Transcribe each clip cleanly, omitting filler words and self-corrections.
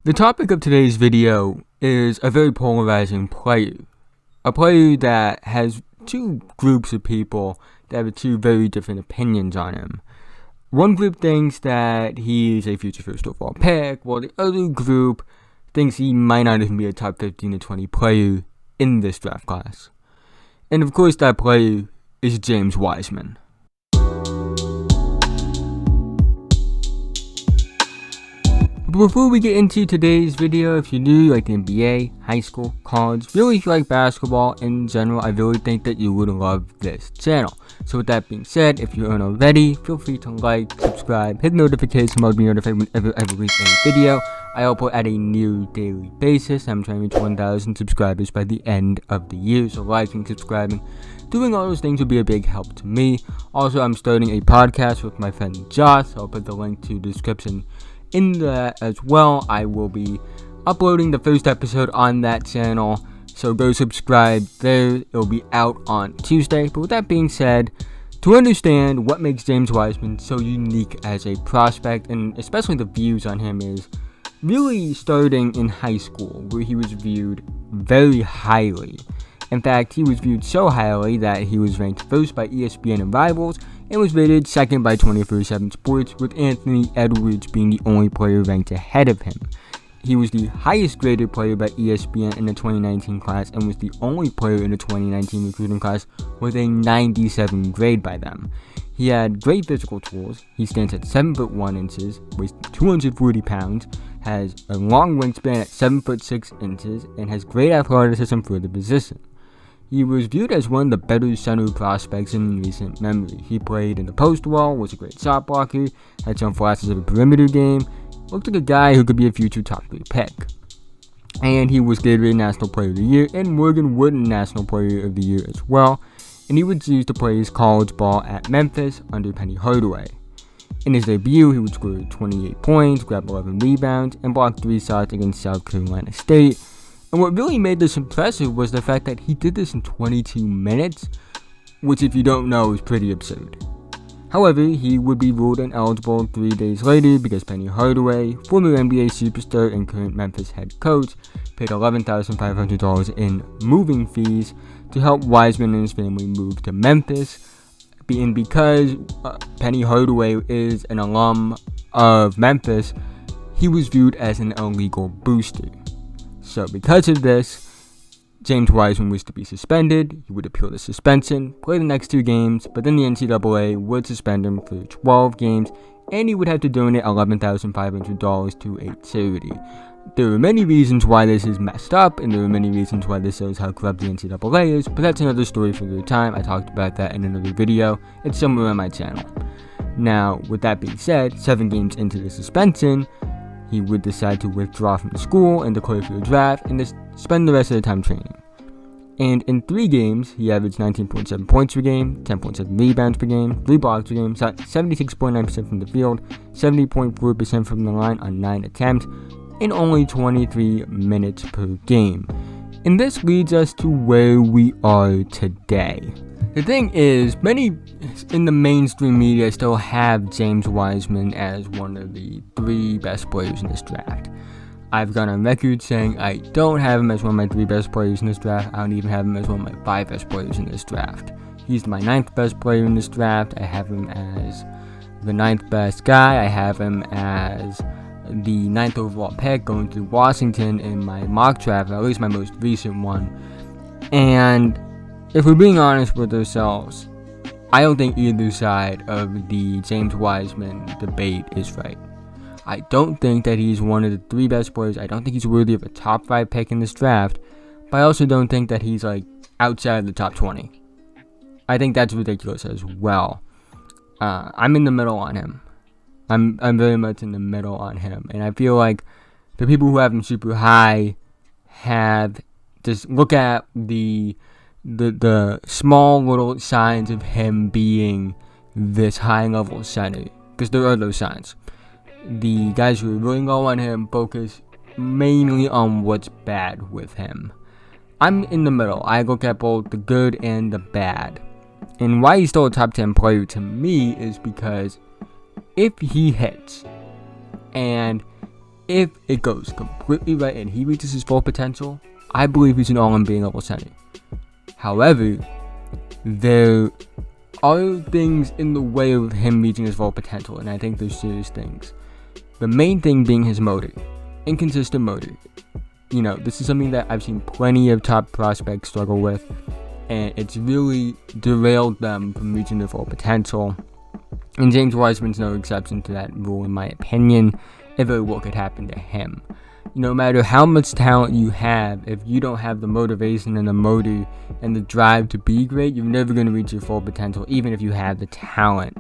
The topic of today's video is a very polarizing player. A player that has two groups of people that have two very different opinions on him. One group thinks that he's a future first overall pick, while the other group thinks he might not even be a top 15 to 20 player in this draft class. And of course that player is James Wiseman. Before we get into today's video, if you do like the NBA, high school, college, really if you like basketball in general, I really think that you would love this channel. So with that being said, if you aren't already, feel free to like, subscribe, hit the notification bell to be notified whenever I release a video. I upload at a new daily basis. I'm trying to reach 1,000 subscribers by the end of the year, so liking, subscribing, doing all those things would be a big help to me. Also, I'm starting a podcast with my friend Josh, so I'll put the link to the description in that as well. I will be uploading the first episode on that channel, so go subscribe there. It'll be out on Tuesday. But with that being said, to understand what makes James Wiseman so unique as a prospect, and especially the views on him, is really starting in high school, where he was viewed very highly. In fact, he was viewed so highly that he was ranked first by ESPN and Rivals, and was rated second by 24/7 Sports, with Anthony Edwards being the only player ranked ahead of him. He was the highest graded player by ESPN in the 2019 class, and was the only player in the 2019 recruiting class with a 97 grade by them. He had great physical tools. He stands at 7'1" weighs 240 pounds, has a long wingspan at 7'6" and has great athleticism for the position. He was viewed as one of the better center prospects in recent memory. He played in the post well, was a great shot blocker, had some flashes of a perimeter game, looked like a guy who could be a future top 3 pick. And he was Gatorade National Player of the Year and Morgan Wooden National Player of the Year as well. And he was used to play his college ball at Memphis under Penny Hardaway. In his debut, he would score 28 points, grab 11 rebounds, and block 3 shots against South Carolina State. And what really made this impressive was the fact that he did this in 22 minutes, which if you don't know is pretty absurd. However, he would be ruled ineligible 3 days later because Penny Hardaway, former NBA superstar and current Memphis head coach, paid $11,500 in moving fees to help Wiseman and his family move to Memphis. And because Penny Hardaway is an alum of Memphis, he was viewed as an illegal booster. So because of this, James Wiseman was to be suspended. He would appeal the suspension, play the next 2 games, but then the NCAA would suspend him for 12 games, and he would have to donate $11,500 to a charity. There are many reasons why this is messed up, and there are many reasons why this shows how corrupt the NCAA is, but that's another story for another time. I talked about that in another video. It's somewhere on my channel. Now, with that being said, 7 games into the suspension, he would decide to withdraw from the school and declare for the draft and just spend the rest of the time training. And in 3 games, he averaged 19.7 points per game, 10.7 rebounds per game, 3 blocks per game, shot 76.9% from the field, 70.4% from the line on 9 attempts, in only 23 minutes per game. And this leads us to where we are today. The thing is, many in the mainstream media still have James Wiseman as one of the 3 best players in this draft. I've gone on record saying I don't have him as one of my 3 best players in this draft. I don't even have him as one of my 5 best players in this draft. He's my 9th best player in this draft. I have him as the 9th best guy. I have him as the 9th overall pick going to Washington in my mock draft, at least my most recent one. And if we're being honest with ourselves, I don't think either side of the James Wiseman debate is right. I don't think that he's one of the 3 best players. I don't think he's worthy of a top 5 pick in this draft, but I also don't think that he's like outside of the top 20. I think that's ridiculous as well. I'm in the middle on him. I'm very much in the middle on him, and I feel like the people who have him super high have just look at the small little signs of him being this high level center, because there are those signs. The guys who are really low on him focus mainly on what's bad with him. I'm in the middle. I look at both the good and the bad. And why he's still a top 10 player to me is because if he hits, and if it goes completely right and he reaches his full potential, I believe he's an all-NBA level center. However, there are things in the way of him reaching his full potential, and I think there's serious things. The main thing being his motor. Inconsistent motor. This is something that I've seen plenty of top prospects struggle with, and it's really derailed them from reaching their full potential. And James Wiseman's no exception to that rule, in my opinion. If what could happen to him. No matter how much talent you have, if you don't have the motivation and the motor and the drive to be great, you're never going to reach your full potential, even if you have the talent.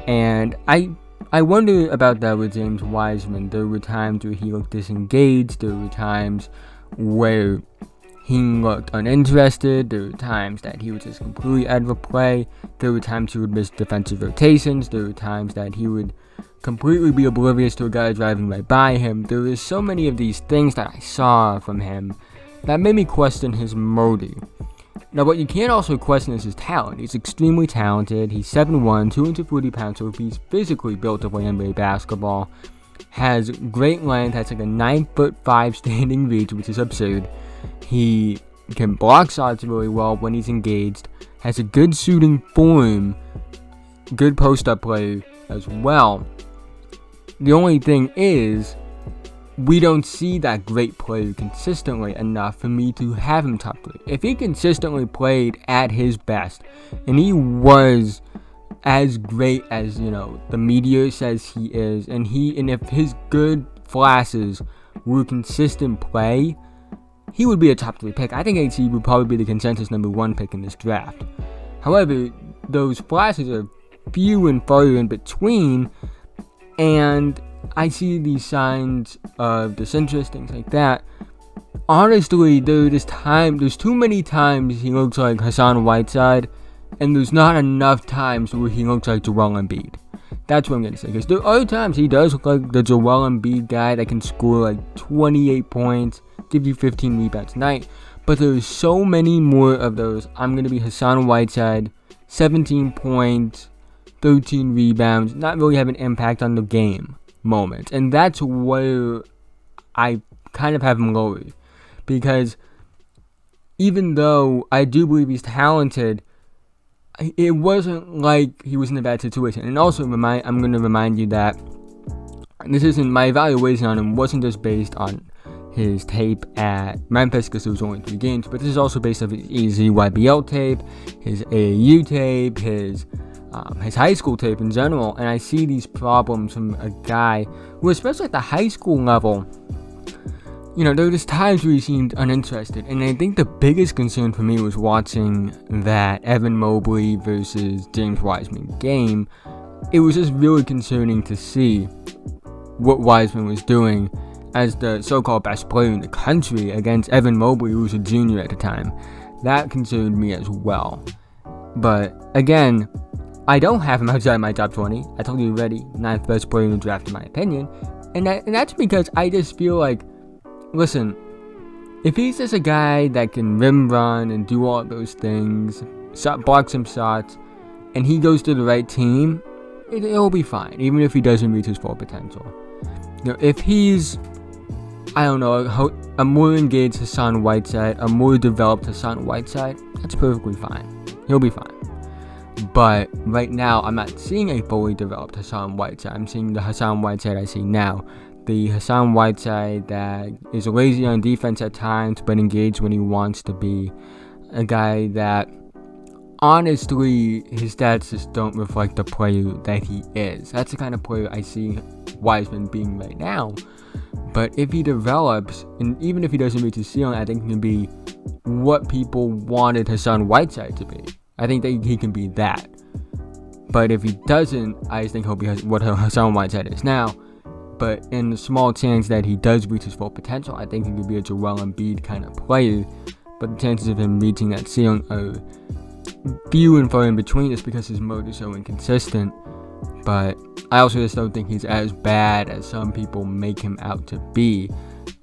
And I wonder about that with James Wiseman. There were times where he looked disengaged. There were times where he looked uninterested. There were times that he was just completely out of play. There were times he would miss defensive rotations. There were times that he would completely be oblivious to a guy driving right by him. There were so many of these things that I saw from him that made me question his motor. Now, what you can't also question is his talent. He's extremely talented. He's 7'1", 240 pounds, so he's physically built to play NBA basketball. Has great length, has like a 9'5" standing reach, which is absurd. He can block shots really well when he's engaged. Has a good shooting form. Good post-up play as well. The only thing is, we don't see that great player consistently enough for me to have him top 3. If he consistently played at his best, and he was as great as, the media says he is, and if his good flashes were consistent play, he would be a top 3 pick. I think HC would probably be the consensus number 1 pick in this draft. However, those flashes are few and far in between, and I see these signs of disinterest, things like that. Honestly, there's too many times he looks like Hassan Whiteside, and there's not enough times where he looks like Joel Embiid. That's what I'm going to say, because there are times he does look like the Joel Embiid guy that can score like 28 points, give you 15 rebounds a night, but there's so many more of those. I'm going to be Hassan Whiteside, 17 points, 13 rebounds, not really have an impact on the game moments. And that's where I kind of have him lowered. Because even though I do believe he's talented, it wasn't like he was in a bad situation. And also, I'm going to remind you that this isn't, my evaluation on him wasn't just based on his tape at Memphis, because there was only 3 games, but this is also based on his EZYBL tape, his AAU tape, his high school tape in general. And I see these problems from a guy who, especially at the high school level, there were just times where he seemed uninterested. And I think the biggest concern for me was watching that Evan Mobley versus James Wiseman game. It was just really concerning to see what Wiseman was doing as the so-called best player in the country against Evan Mobley, who was a junior at the time. That concerned me as well. But again, I don't have him outside my top 20. I told you already, 9th best player in the draft in my opinion. And that's because I just feel like, listen, if he's just a guy that can rim run and do all those things, block some shots, and he goes to the right team, it'll be fine, even if he doesn't reach his full potential. If he's, I don't know, a more engaged Hassan Whiteside, a more developed Hassan Whiteside, that's perfectly fine. He'll be fine. But right now, I'm not seeing a fully developed Hassan Whiteside. I'm seeing the Hassan Whiteside I see now. The Hassan Whiteside that is lazy on defense at times, but engaged when he wants to be. A guy that, honestly, his stats just don't reflect the player that he is. That's the kind of player I see Wiseman being right now. But if he develops, and even if he doesn't reach his ceiling, I think he can be what people wanted Hassan Whiteside to be. I think that he can be that. But if he doesn't, I just think he'll be what Hassan Whiteside is now. But in the small chance that he does reach his full potential, I think he could be a Joel Embiid kind of player. But the chances of him reaching that ceiling are few and far in between, just because his mode is so inconsistent. But I also just don't think he's as bad as some people make him out to be.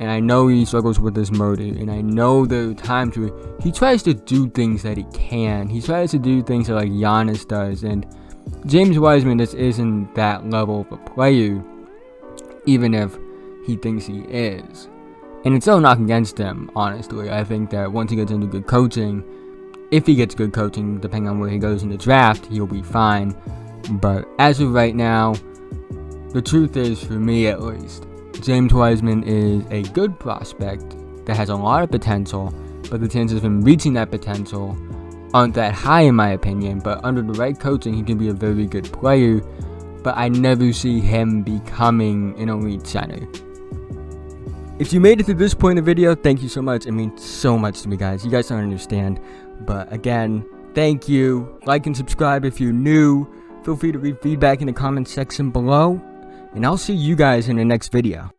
And I know he struggles with his motor, and I know there are times where he tries to do things that he can. He tries to do things that like Giannis does, and James Wiseman just isn't that level of a player, even if he thinks he is. And it's no knock against him, honestly. I think that once he gets into good coaching, if he gets good coaching, depending on where he goes in the draft, he'll be fine. But as of right now, the truth is, for me at least, James Wiseman is a good prospect that has a lot of potential, but the chances of him reaching that potential aren't that high in my opinion. But under the right coaching, he can be a very good player, but I never see him becoming an elite center. If you made it to this point in the video, thank you so much. It means so much to me, guys. You guys don't understand. But again, thank you. Like and subscribe if you're new. Feel free to leave feedback in the comments section below. And I'll see you guys in the next video.